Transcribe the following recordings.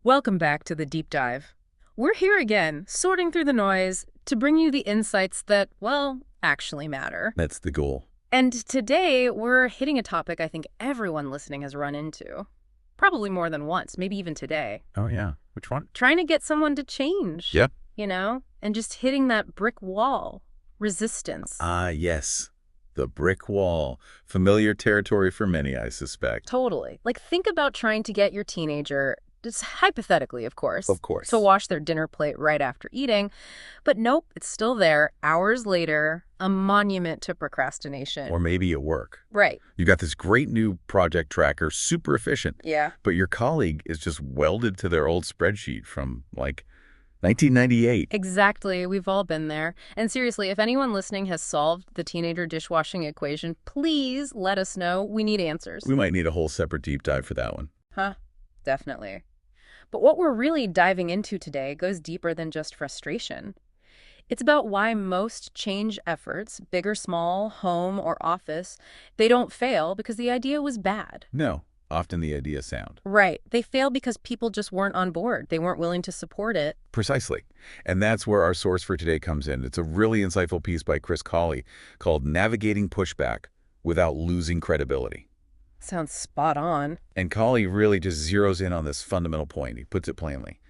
Welcome back to the deep dive. We're here again, sorting through the noise to bring you the insights that, well, actually matter. That's the goal. And today, we're hitting a topic I think everyone listening has run into. Probably more than once, maybe even today. Oh, yeah. Which one? Trying to get someone to change. Yep. And just hitting that brick wall. Resistance. Ah, yes. The brick wall. Familiar territory for many, I suspect. Totally. Like, think about trying to get your teenager, just hypothetically, of course, Of course. to wash their dinner plate right after eating. But nope, it's still there, hours later, a monument to procrastination. Or maybe at work. Right. You got this great new project tracker, super efficient. Yeah. But your colleague is just welded to their old spreadsheet from, 1998. Exactly. We've all been there. And seriously, if anyone listening has solved the teenager dishwashing equation, please let us know. We need answers. We might need a whole separate deep dive for that one. Huh? Definitely. But what we're really diving into today goes deeper than just frustration. It's about why most change efforts, big or small, home or office, they don't fail because the idea was bad. No, often the idea sound. Right. They fail because people just weren't on board. They weren't willing to support it. Precisely. And that's where our source for today comes in. It's a really insightful piece by Collie called Navigating Pushback Without Losing Credibility. Sounds spot on. And Collie really just zeroes in on this fundamental point. He puts it plainly.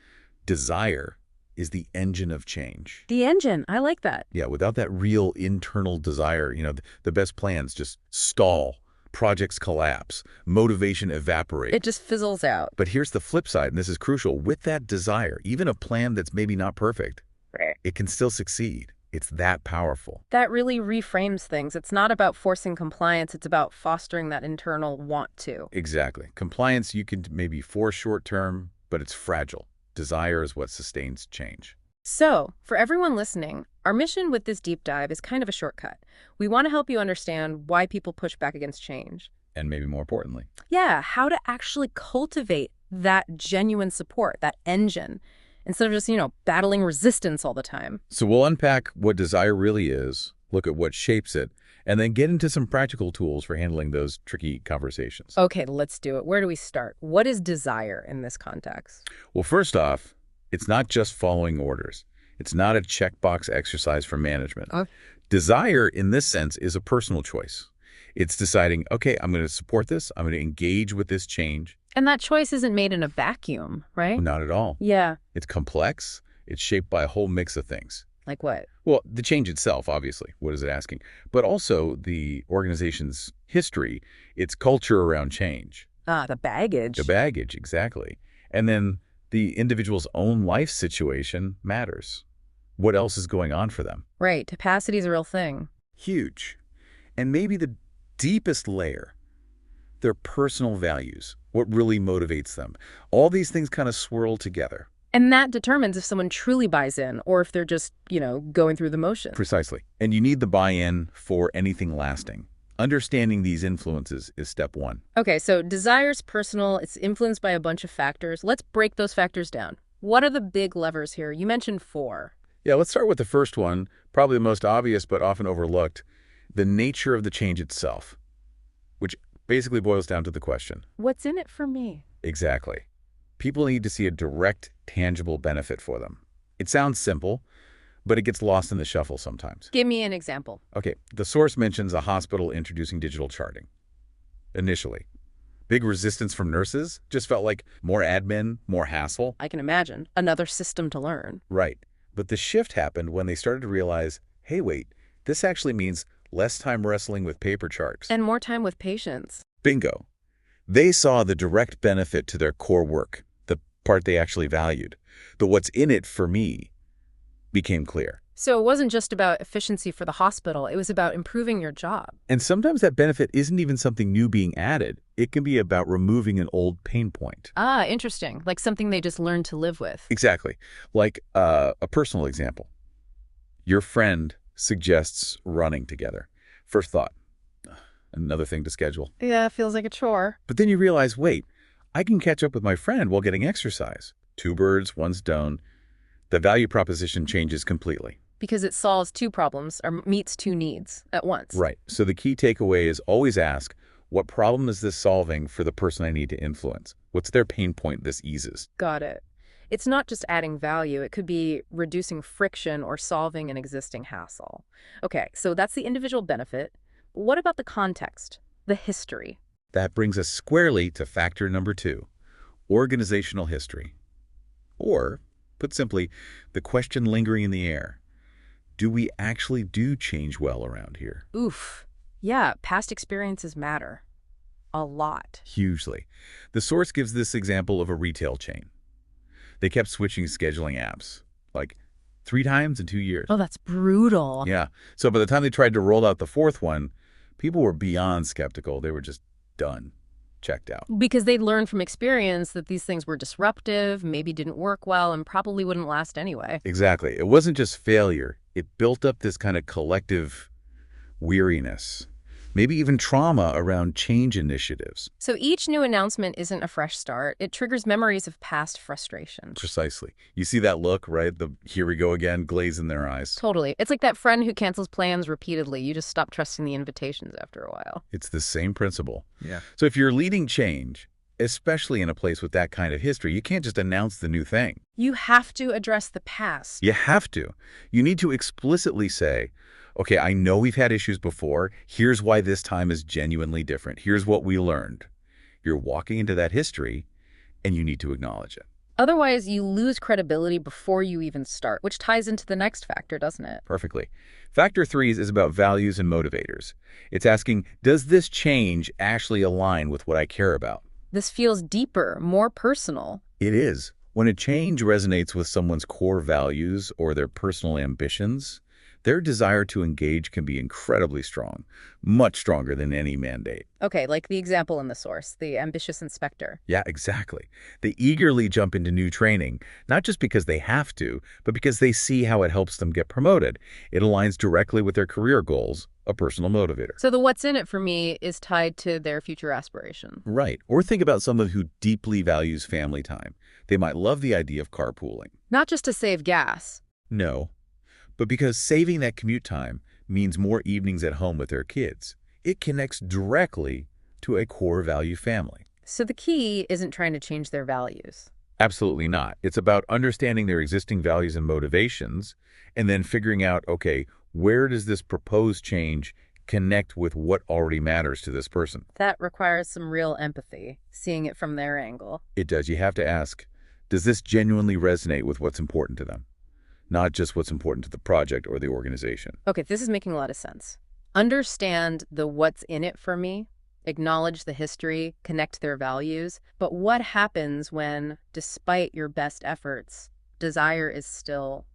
Desire is the engine of change. The engine. I like that. Yeah, without that real internal desire, the best plans just stall, projects collapse, motivation evaporate. It just fizzles out. But here's the flip side, and this is crucial. With that desire, even a plan that's maybe not perfect, Right. it can still succeed. It's that powerful. That really reframes things. It's not about forcing compliance. It's about fostering that internal want to. Exactly. Compliance you can maybe force short term, but it's fragile. Desire is what sustains change. So, for everyone listening, our mission with this deep dive is kind of a shortcut. We want to help you understand why people push back against change. And maybe more importantly, Yeah, how to actually cultivate that genuine support, that engine, instead of just, battling resistance all the time. so we'll unpack what desire really is, look at what shapes it, and then get into some practical tools for handling those tricky conversations. Okay, let's do it. Where do we start? What is desire in this context? Well, first off, it's not just following orders. It's not a checkbox exercise for management. Desire, in this sense, is a personal choice. It's deciding, okay, I'm going to support this. I'm going to engage with this change. And that choice isn't made in a vacuum, right? Not at all. Yeah. It's complex. It's shaped by a whole mix of things. Like what? Well, the change itself, obviously. What is it asking? But also the organization's history, its culture around change. Ah, the baggage. The baggage, exactly. And then the individual's own life situation matters. What else is going on for them? Right. Capacity is a real thing. Huge. And maybe the deepest layer, their personal values, what really motivates them. All these things kind of swirl together. And that determines if someone truly buys in or if they're just, going through the motions. Precisely. And you need the buy-in for anything lasting. Understanding these influences is step one. Okay, so desire's personal. It's influenced by a bunch of factors. Let's break those factors down. What are the big levers here? You mentioned 4. Yeah, let's start with the first one, probably the most obvious but often overlooked, the nature of the change itself, which basically boils down to the question. What's in it for me? Exactly. People need to see a direct, tangible benefit for them. It sounds simple, but it gets lost in the shuffle sometimes. Give me an example. Okay, the source mentions a hospital introducing digital charting. Initially, big resistance from nurses, just felt like more admin, more hassle. I can imagine. Another system to learn. Right. But the shift happened when they started to realize, hey, wait, this actually means less time wrestling with paper charts. And more time with patients. Bingo. They saw the direct benefit to their core work, the part they actually valued. The what's in it for me became clear. So it wasn't just about efficiency for the hospital. It was about improving your job. And sometimes that benefit isn't even something new being added. It can be about removing an old pain point. Ah, interesting. Like something they just learned to live with. Exactly. Like a personal example. Your friend suggests running together. First thought, another thing to schedule. Yeah, feels like a chore. But then you realize, wait, I can catch up with my friend while getting exercise. 2 birds, 1 stone. The value proposition changes completely. Because it solves 2 problems or meets 2 needs at once. Right. So the key takeaway is always ask, what problem is this solving for the person I need to influence? What's their pain point this eases? Got it. It's not just adding value, it could be reducing friction or solving an existing hassle. Okay, so that's the individual benefit. What about the context, the history? That brings us squarely to factor number 2, organizational history. Or, put simply, the question lingering in the air. Do we actually do change well around here? Oof. Yeah, past experiences matter. A lot. Hugely. The source gives this example of a retail chain. They kept switching scheduling apps, like 3 times in 2 years. Oh, that's brutal. Yeah. So by the time they tried to roll out the 4th one, people were beyond skeptical. They were just done, checked out. Because they'd learned from experience that these things were disruptive, maybe didn't work well, and probably wouldn't last anyway. Exactly. It wasn't just failure. It built up this kind of collective weariness, maybe even trauma around change initiatives. So each new announcement isn't a fresh start. It triggers memories of past frustration. Precisely. You see that look, right? The here we go again, glaze in their eyes. Totally. It's like that friend who cancels plans repeatedly. You just stop trusting the invitations after a while. It's the same principle. Yeah. So if you're leading change, especially in a place with that kind of history, you can't just announce the new thing. You have to address the past. You have to. You need to explicitly say, okay, I know we've had issues before. Here's why this time is genuinely different. Here's what we learned. You're walking into that history, and you need to acknowledge it. Otherwise, you lose credibility before you even start, which ties into the next factor, doesn't it? Perfectly. Factor 3 is about values and motivators. It's asking, does this change actually align with what I care about? This feels deeper, more personal. It is. When a change resonates with someone's core values or their personal ambitions, their desire to engage can be incredibly strong, much stronger than any mandate. Okay, like the example in the source, the ambitious inspector. Yeah, exactly. They eagerly jump into new training, not just because they have to, but because they see how it helps them get promoted. It aligns directly with their career goals, a personal motivator. So the what's in it for me is tied to their future aspiration. Right. Or think about someone who deeply values family time. They might love the idea of carpooling. Not just to save gas. No, but because saving that commute time means more evenings at home with their kids. It connects directly to a core value family. So the key isn't trying to change their values. Absolutely not. It's about understanding their existing values and motivations and then figuring out, okay, where does this proposed change connect with what already matters to this person? That requires some real empathy, seeing it from their angle. It does. You have to ask, does this genuinely resonate with what's important to them? Not just what's important to the project or the organization. Okay, this is making a lot of sense. Understand the what's in it for me, acknowledge the history, connect their values. But what happens when, despite your best efforts, desire is still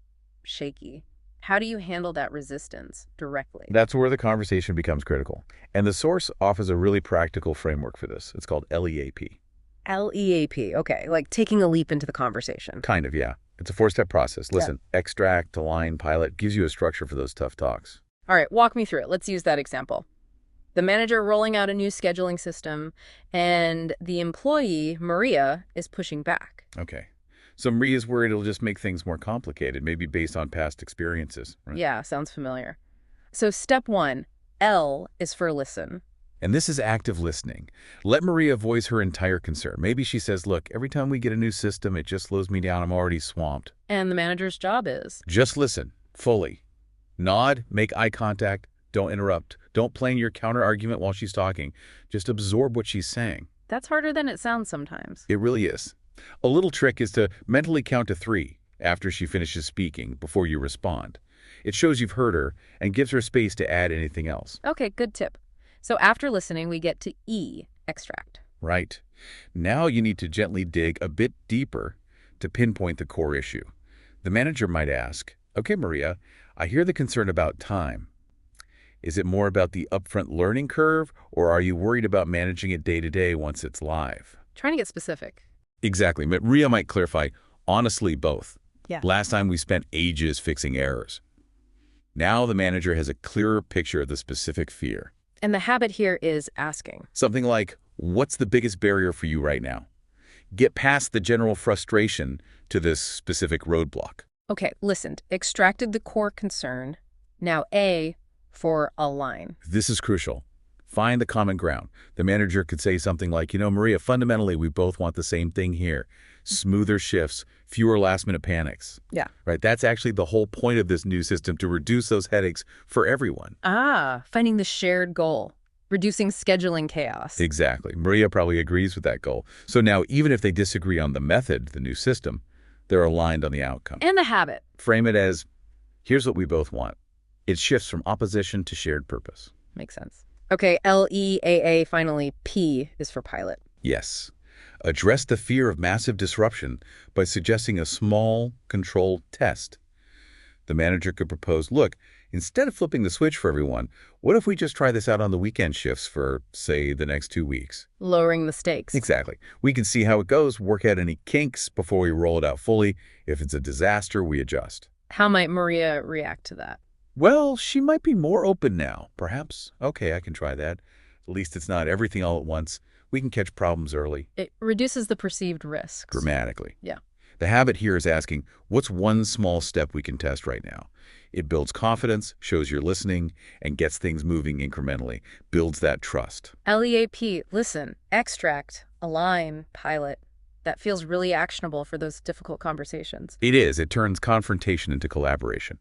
shaky? How do you handle that resistance directly? That's where the conversation becomes critical. And the source offers a really practical framework for this. It's called LEAP. LEAP, okay, like taking a leap into the conversation. Kind of, yeah. It's a 4-step process. Listen, extract, align, pilot, gives you a structure for those tough talks. All right, walk me through it. Let's use that example. The manager rolling out a new scheduling system, and the employee, Maria, is pushing back. Okay. So Maria's worried it'll just make things more complicated, maybe based on past experiences. Right? Yeah, sounds familiar. So step 1, L is for listen. And this is active listening. Let Maria voice her entire concern. Maybe she says, look, every time we get a new system, it just slows me down. I'm already swamped. And the manager's job is? Just listen, fully. Nod, make eye contact, don't interrupt. Don't plan your counter-argument while she's talking. Just absorb what she's saying. That's harder than it sounds sometimes. It really is. A little trick is to mentally count to 3 after she finishes speaking before you respond. It shows you've heard her and gives her space to add anything else. Okay, good tip. So after listening, we get to E, extract. Right. Now you need to gently dig a bit deeper to pinpoint the core issue. The manager might ask, okay, Maria, I hear the concern about time. Is it more about the upfront learning curve, or are you worried about managing it day to day once it's live? Trying to get specific. Exactly. Maria might clarify, honestly, both. Yeah. Last time we spent ages fixing errors. Now the manager has a clearer picture of the specific fear. And the habit here is asking. Something like, what's the biggest barrier for you right now? Get past the general frustration to this specific roadblock. Okay, listened, extracted the core concern. Now A for align. This is crucial. Find the common ground. The manager could say something like, Maria, fundamentally, we both want the same thing here. Smoother shifts, fewer last-minute panics. Yeah. Right? That's actually the whole point of this new system, to reduce those headaches for everyone. Finding the shared goal. Reducing scheduling chaos. Exactly. Maria probably agrees with that goal. So now, even if they disagree on the method, the new system, they're aligned on the outcome. And the habit. Frame it as, here's what we both want. It shifts from opposition to shared purpose. Makes sense. Okay, LEAA, finally, P is for pilot. Yes. Address the fear of massive disruption by suggesting a small, controlled test. The manager could propose, look, instead of flipping the switch for everyone, what if we just try this out on the weekend shifts for, say, the next 2 weeks? Lowering the stakes. Exactly. We can see how it goes, work out any kinks before we roll it out fully. If it's a disaster, we adjust. How might Maria react to that? Well, she might be more open now, perhaps. Okay, I can try that. At least it's not everything all at once. We can catch problems early. It reduces the perceived risks. Dramatically. Yeah. The habit here is asking, what's one small step we can test right now? It builds confidence, shows you're listening, and gets things moving incrementally, builds that trust. LEAP, listen, extract, align, pilot. That feels really actionable for those difficult conversations. It is. It turns confrontation into collaboration.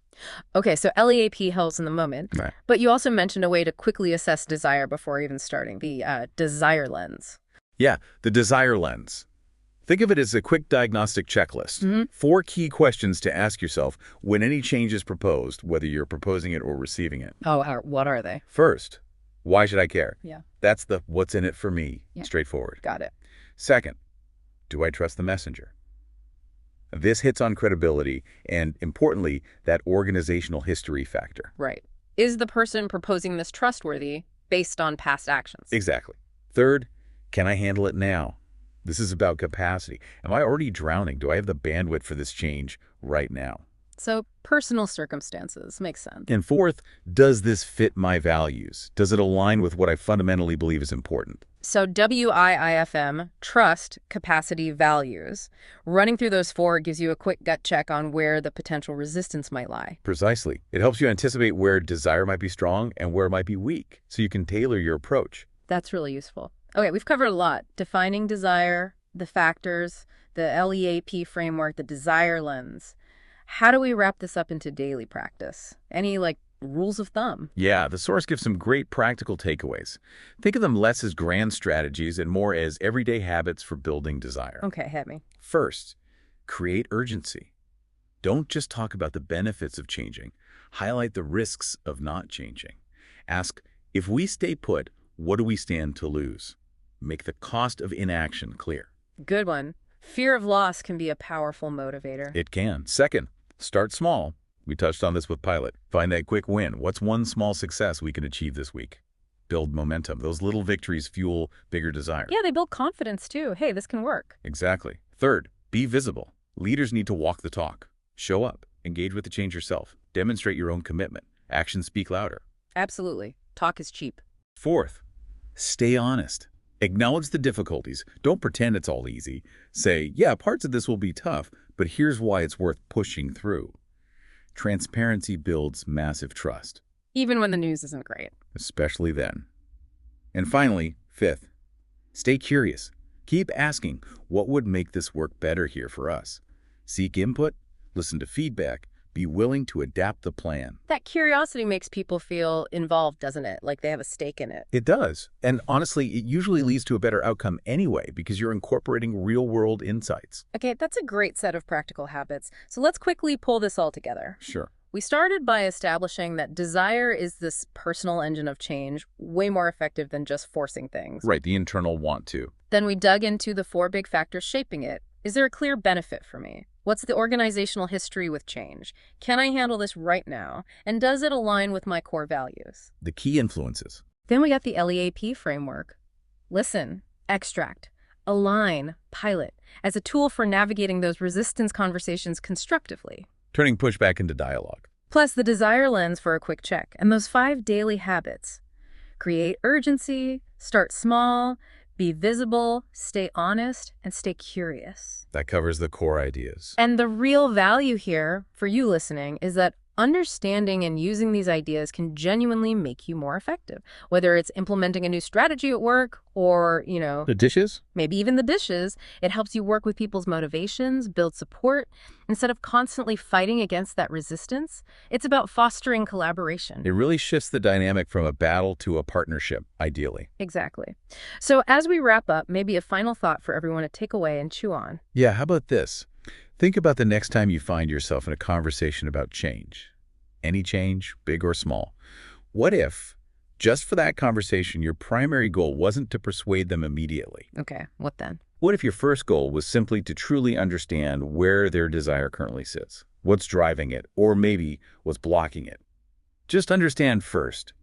Okay, so LEAP helps in the moment, Right. but you also mentioned a way to quickly assess desire before even starting, the desire lens. Yeah, the desire lens. Think of it as a quick diagnostic checklist. Mm-hmm. 4 key questions to ask yourself when any change is proposed, whether you're proposing it or receiving it. Oh, what are they? First, why should I care? Yeah. That's the what's in it for me, Yeah. straightforward. Got it. Second, do I trust the messenger? This hits on credibility and, importantly, that organizational history factor. Right. Is the person proposing this trustworthy based on past actions? Exactly. Third, can I handle it now? This is about capacity. Am I already drowning? Do I have the bandwidth for this change right now? So personal circumstances makes sense. And fourth, does this fit my values? Does it align with what I fundamentally believe is important? So WIIFM, trust, capacity, values. Running through those 4 gives you a quick gut check on where the potential resistance might lie. Precisely. It helps you anticipate where desire might be strong and where it might be weak, so you can tailor your approach. That's really useful. Okay, we've covered a lot. Defining desire, the factors, the LEAP framework, the desire lens. How do we wrap this up into daily practice? Any, rules of thumb? Yeah, the source gives some great practical takeaways. Think of them less as grand strategies and more as everyday habits for building desire. Okay, hit me. First, create urgency. Don't just talk about the benefits of changing. Highlight the risks of not changing. Ask, if we stay put, what do we stand to lose? Make the cost of inaction clear. Good one. Fear of loss can be a powerful motivator. It can. Second, start small. We touched on this with Pilot. Find that quick win. What's one small success we can achieve this week? Build momentum. Those little victories fuel bigger desire. Yeah, they build confidence too. Hey, this can work. Exactly. Third, be visible. Leaders need to walk the talk. Show up. Engage with the change yourself. Demonstrate your own commitment. Actions speak louder. Absolutely. Talk is cheap. Fourth, stay honest. Acknowledge the difficulties. Don't pretend it's all easy. Say, yeah, parts of this will be tough, but here's why it's worth pushing through. Transparency builds massive trust. Even when the news isn't great. Especially then. And finally, fifth, stay curious. Keep asking, what would make this work better here for us? Seek input, listen to feedback, be willing to adapt the plan. That curiosity makes people feel involved, doesn't it? Like they have a stake in it. It does. And honestly, it usually leads to a better outcome anyway, because you're incorporating real-world insights. Okay, that's a great set of practical habits. So let's quickly pull this all together. Sure. We started by establishing that desire is this personal engine of change, way more effective than just forcing things. Right, the internal want to. Then we dug into the 4 big factors shaping it. Is there a clear benefit for me? What's the organizational history with change? Can I handle this right now? And does it align with my core values? The key influences. Then we got the LEAP framework. Listen, extract, align, pilot, as a tool for navigating those resistance conversations constructively. Turning pushback into dialogue. Plus the desire lens for a quick check, and those 5 daily habits. Create urgency, start small, be visible, stay honest, and stay curious. That covers the core ideas. And the real value here, for you listening, is that Understanding and using these ideas can genuinely make you more effective, whether it's implementing a new strategy at work or, The dishes? maybe even the dishes. It helps you work with people's motivations, build support. Instead of constantly fighting against that resistance, it's about fostering collaboration. It really shifts the dynamic from a battle to a partnership, ideally. Exactly. So as we wrap up, maybe a final thought for everyone to take away and chew on. Yeah, how about this? Think about the next time you find yourself in a conversation about change. Any change, big or small. What if, just for that conversation, your primary goal wasn't to persuade them immediately? Okay, what then? What if your first goal was simply to truly understand where their desire currently sits? What's driving it, or maybe what's blocking it? Just understand first.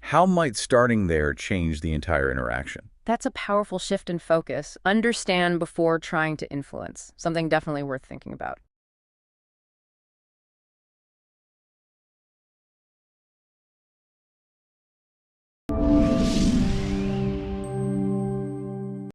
How might starting there change the entire interaction? That's a powerful shift in focus. Understand before trying to influence. Something definitely worth thinking about.